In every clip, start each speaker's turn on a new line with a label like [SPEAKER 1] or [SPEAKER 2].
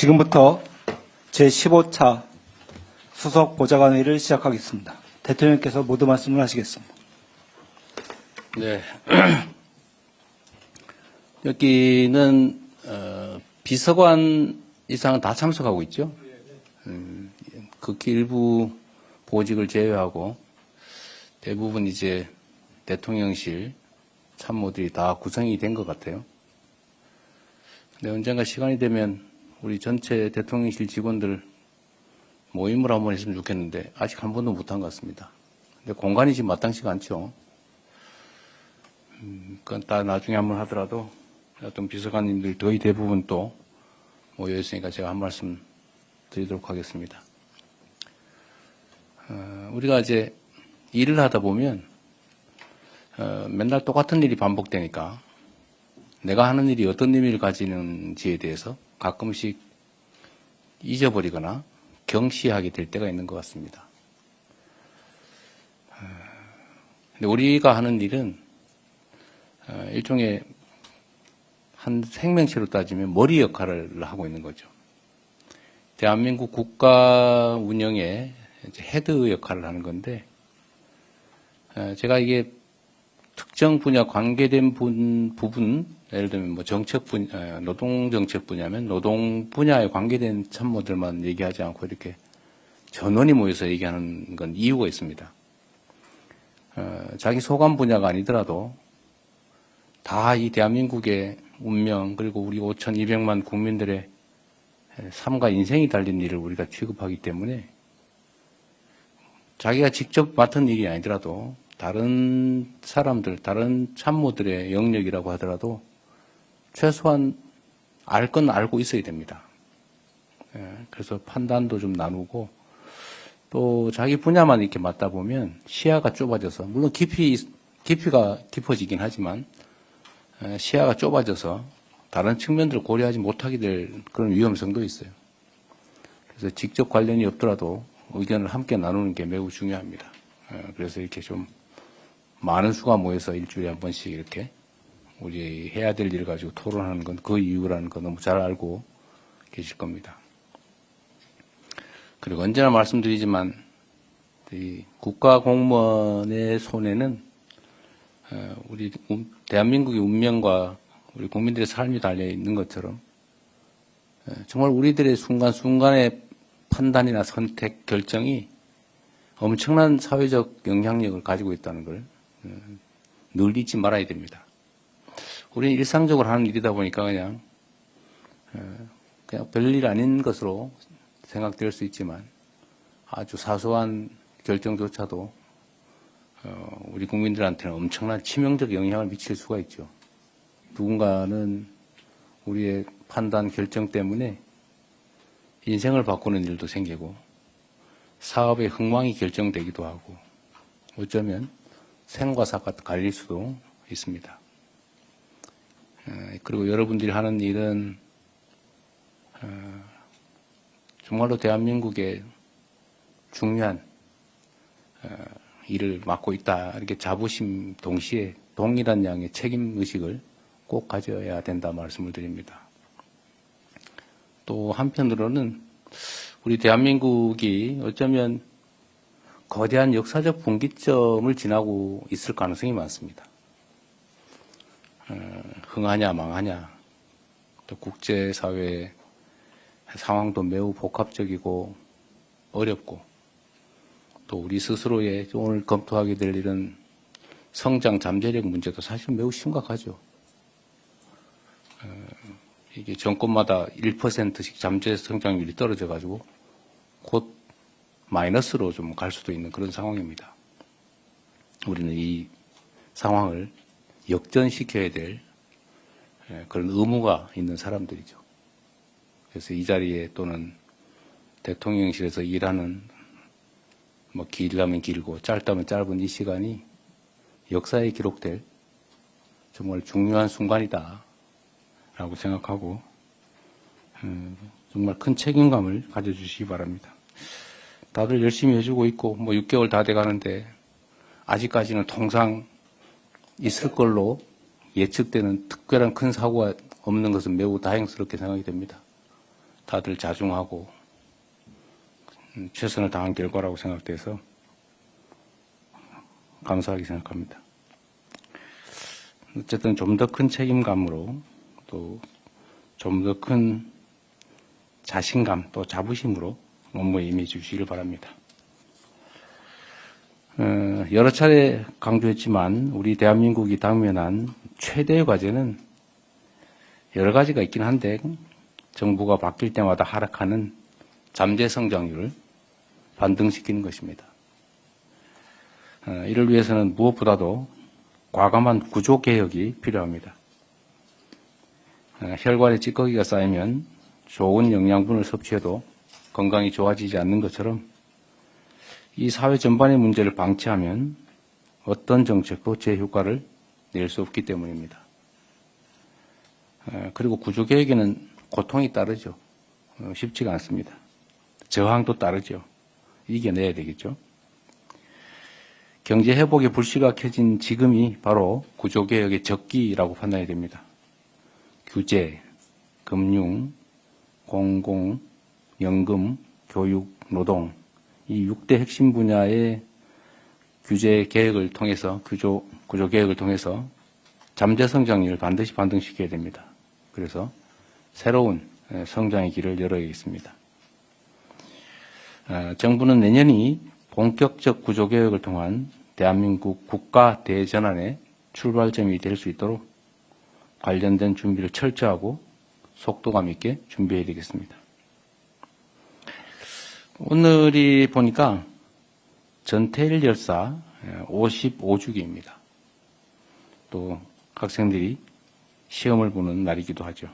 [SPEAKER 1] 지금부터 제15차 수석 보좌관회의를 시작하겠습니다. 대통령께서 모두 말씀을 하시겠습니다.
[SPEAKER 2] 네. 여기는 비서관 이상은 다 참석하고 있죠. 극히 일부 보직을 제외하고 대부분 이제 대통령실 참모들이 다 구성이 된 것 같아요. 근데 언젠가 시간이 되면 우리 전체 대통령실 직원들 모임을 한번 했으면 좋겠는데 아직 한 번도 못한 것 같습니다. 근데 공간이 지금 마땅치가 않죠. 그건 다 나중에 한번 하더라도 어떤 비서관님들 거의 대부분 또 모여 있으니까 제가 한 말씀 드리도록 하겠습니다. 우리가 이제 일을 하다 보면 맨날 똑같은 일이 반복되니까 내가 하는 일이 어떤 의미를 가지는지에 대해서 가끔씩 잊어버리거나 경시하게 될 때가 있는 것 같습니다. 근데 우리가 하는 일은 일종의 한 생명체로 따지면 머리 역할을 하고 있는 거죠. 대한민국 국가 운영의 헤드 역할을 하는 건데, 제가 이게 특정 분야 관계된 부분, 예를 들면 뭐 정책 분야, 노동 정책 분야면 노동 분야에 관계된 참모들만 얘기하지 않고 이렇게 전원이 모여서 얘기하는 건 이유가 있습니다. 자기 소관 분야가 아니더라도 다 이 대한민국의 운명 그리고 우리 5,200만 국민들의 삶과 인생이 달린 일을 우리가 취급하기 때문에 자기가 직접 맡은 일이 아니더라도 다른 사람들, 다른 참모들의 영역이라고 하더라도 최소한 알 건 알고 있어야 됩니다. 그래서 판단도 좀 나누고 또 자기 분야만 이렇게 맡다 보면 시야가 좁아져서 물론 깊이가 깊어지긴 하지만 시야가 좁아져서 다른 측면들을 고려하지 못하게 될 그런 위험성도 있어요. 그래서 직접 관련이 없더라도 의견을 함께 나누는 게 매우 중요합니다. 그래서 이렇게 좀 많은 수가 모여서 일주일에 한 번씩 이렇게 우리 해야 될 일을 가지고 토론하는 건 그 이유라는 거 너무 잘 알고 계실 겁니다. 그리고 언제나 말씀드리지만 이 국가 공무원의 손에는 우리 대한민국의 운명과 우리 국민들의 삶이 달려 있는 것처럼 정말 우리들의 순간순간의 판단이나 선택, 결정이 엄청난 사회적 영향력을 가지고 있다는 걸 늘 잊지 말아야 됩니다. 우리는 일상적으로 하는 일이다 보니까 그냥 별일 아닌 것으로 생각될 수 있지만 아주 사소한 결정조차도 우리 국민들한테는 엄청난 치명적 영향을 미칠 수가 있죠. 누군가는 우리의 판단, 결정 때문에 인생을 바꾸는 일도 생기고 사업의 흥망이 결정되기도 하고 어쩌면 생과 사가 갈릴 수도 있습니다. 그리고 여러분들이 하는 일은 정말로 대한민국의 중요한 일을 맡고 있다. 이렇게 자부심 동시에 동일한 양의 책임의식을 꼭 가져야 된다 말씀을 드립니다. 또 한편으로는 우리 대한민국이 어쩌면 거대한 역사적 분기점을 지나고 있을 가능성이 많습니다. 흥하냐 망하냐 또 국제사회의 상황도 매우 복합적이고 어렵고 또 우리 스스로의 오늘 검토하게 될 일은 성장 잠재력 문제도 사실 매우 심각하죠. 이게 정권마다 1%씩 잠재 성장률이 떨어져가지고 곧 마이너스로 좀 갈 수도 있는 그런 상황입니다. 우리는 이 상황을 역전시켜야 될 그런 의무가 있는 사람들이죠. 그래서 이 자리에 또는 대통령실에서 일하는 뭐 길다면 길고 짧다면 짧은 이 시간이 역사에 기록될 정말 중요한 순간이다 라고 생각하고 정말 큰 책임감을 가져주시기 바랍니다. 다들 열심히 해주고 있고 뭐 6개월 다 돼가는데 아직까지는 통상 있을 걸로 예측되는 특별한 큰 사고가 없는 것은 매우 다행스럽게 생각이 됩니다. 다들 자중하고 최선을 다한 결과라고 생각돼서 감사하게 생각합니다. 어쨌든 좀 더 큰 책임감으로 또 좀 더 큰 자신감 또 자부심으로 업무에 임해 주시길 바랍니다. 여러 차례 강조했지만 우리 대한민국이 당면한 최대의 과제는 여러 가지가 있긴 한데 정부가 바뀔 때마다 하락하는 잠재 성장률을 반등시키는 것입니다. 이를 위해서는 무엇보다도 과감한 구조개혁이 필요합니다. 혈관에 찌꺼기가 쌓이면 좋은 영양분을 섭취해도 건강이 좋아지지 않는 것처럼 이 사회 전반의 문제를 방치하면 어떤 정책도 제 효과를 낼 수 없기 때문입니다. 그리고 구조개혁에는 고통이 따르죠. 쉽지가 않습니다. 저항도 따르죠. 이겨내야 되겠죠. 경제 회복이 불시각해진 지금이 바로 구조개혁의 적기라고 판단이 됩니다. 규제, 금융, 공공, 연금, 교육, 노동 이 6대 핵심 분야의 규제 개혁을 통해서 구조 개혁을 통해서 잠재 성장률을 반드시 반등시켜야 됩니다. 그래서 새로운 성장의 길을 열어야겠습니다. 정부는 내년이 본격적 구조 개혁을 통한 대한민국 국가 대전환의 출발점이 될 수 있도록 관련된 준비를 철저하고 속도감 있게 준비해야 되겠습니다. 오늘이 보니까 전태일 열사 55주기입니다. 또 학생들이 시험을 보는 날이기도 하죠.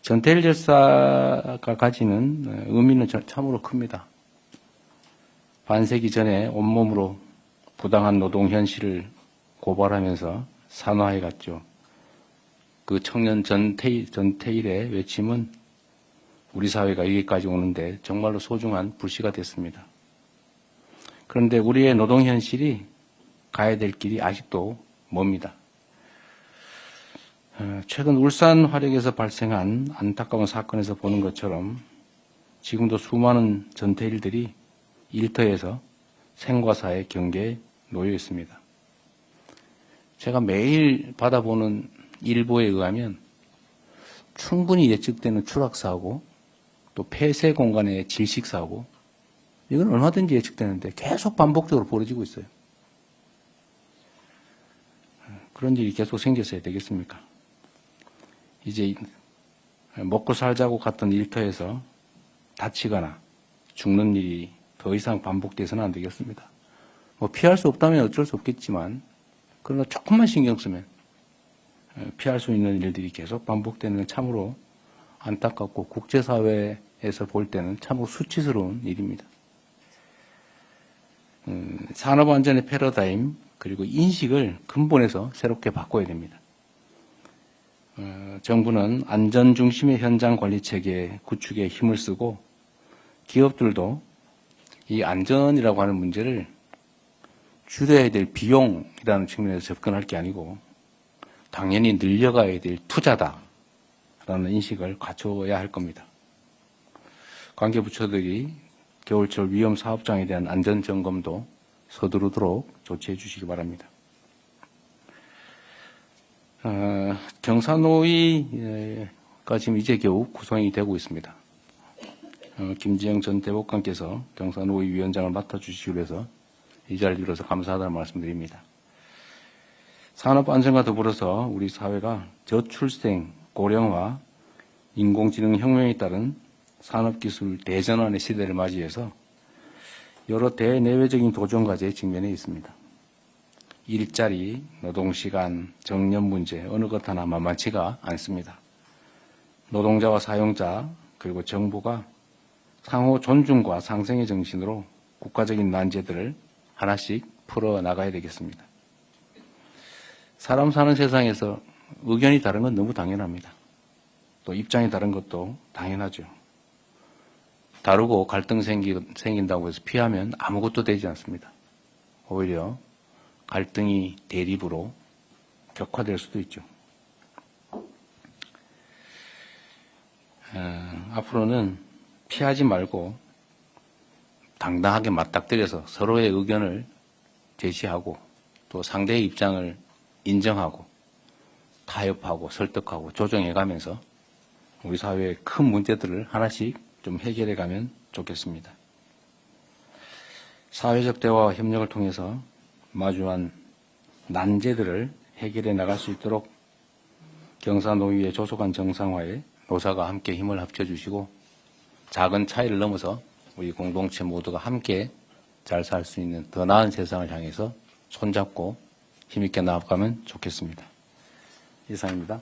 [SPEAKER 2] 전태일 열사가 가지는 의미는 참으로 큽니다. 반세기 전에 온몸으로 부당한 노동 현실을 고발하면서 산화해 갔죠. 그 청년 전태일의 외침은 우리 사회가 여기까지 오는데 정말로 소중한 불씨가 됐습니다. 그런데 우리의 노동 현실이 가야 될 길이 아직도 멉니다. 최근 울산 화력에서 발생한 안타까운 사건에서 보는 것처럼 지금도 수많은 전태일들이 일터에서 생과 사의 경계에 놓여 있습니다. 제가 매일 받아보는 일보에 의하면 충분히 예측되는 추락사고 또 폐쇄 공간의 질식사고 이건 얼마든지 예측되는데 계속 반복적으로 벌어지고 있어요. 그런 일이 계속 생겼어야 되겠습니까? 이제 먹고 살자고 갔던 일터에서 다치거나 죽는 일이 더 이상 반복돼서는 안 되겠습니다. 뭐 피할 수 없다면 어쩔 수 없겠지만 그러나 조금만 신경 쓰면 피할 수 있는 일들이 계속 반복되는 참으로 안타깝고 국제사회에서 볼 때는 참으로 수치스러운 일입니다. 산업안전의 패러다임 그리고 인식을 근본에서 새롭게 바꿔야 됩니다. 정부는 안전 중심의 현장 관리 체계 구축에 힘을 쓰고 기업들도 이 안전이라고 하는 문제를 줄여야 될 비용이라는 측면에서 접근할 게 아니고 당연히 늘려가야 될 투자다라는 인식을 갖춰야 할 겁니다. 관계부처들이 겨울철 위험 사업장에 대한 안전 점검도 서두르도록 조치해 주시기 바랍니다. 경사노위가 지금 이제 겨우 구성이 되고 있습니다. 김지영 전 대법관께서 경사노위 위원장을 맡아주시기 위해서 이 자리를 빌어서 감사하다는 말씀드립니다. 산업안전과 더불어서 우리 사회가 저출생, 고령화, 인공지능 혁명에 따른 산업기술 대전환의 시대를 맞이해서 여러 대내외적인 도전과제에 직면해 있습니다. 일자리, 노동시간, 정년 문제 어느 것 하나 만만치가 않습니다. 노동자와 사용자 그리고 정부가 상호 존중과 상생의 정신으로 국가적인 난제들을 하나씩 풀어나가야 되겠습니다. 사람 사는 세상에서 의견이 다른 건 너무 당연합니다. 또 입장이 다른 것도 당연하죠. 다르고 갈등 생긴다고 해서 피하면 아무것도 되지 않습니다. 오히려 갈등이 대립으로 격화될 수도 있죠. 앞으로는 피하지 말고 당당하게 맞닥뜨려서 서로의 의견을 제시하고 또 상대의 입장을 인정하고 타협하고 설득하고 조정해가면서 우리 사회의 큰 문제들을 하나씩 좀 해결해가면 좋겠습니다. 사회적 대화와 협력을 통해서 마주한 난제들을 해결해 나갈 수 있도록 경사노위의 조속한 정상화에 노사가 함께 힘을 합쳐주시고 작은 차이를 넘어서 우리 공동체 모두가 함께 잘 살 수 있는 더 나은 세상을 향해서 손잡고 힘있게 나아가면 좋겠습니다. 이상입니다.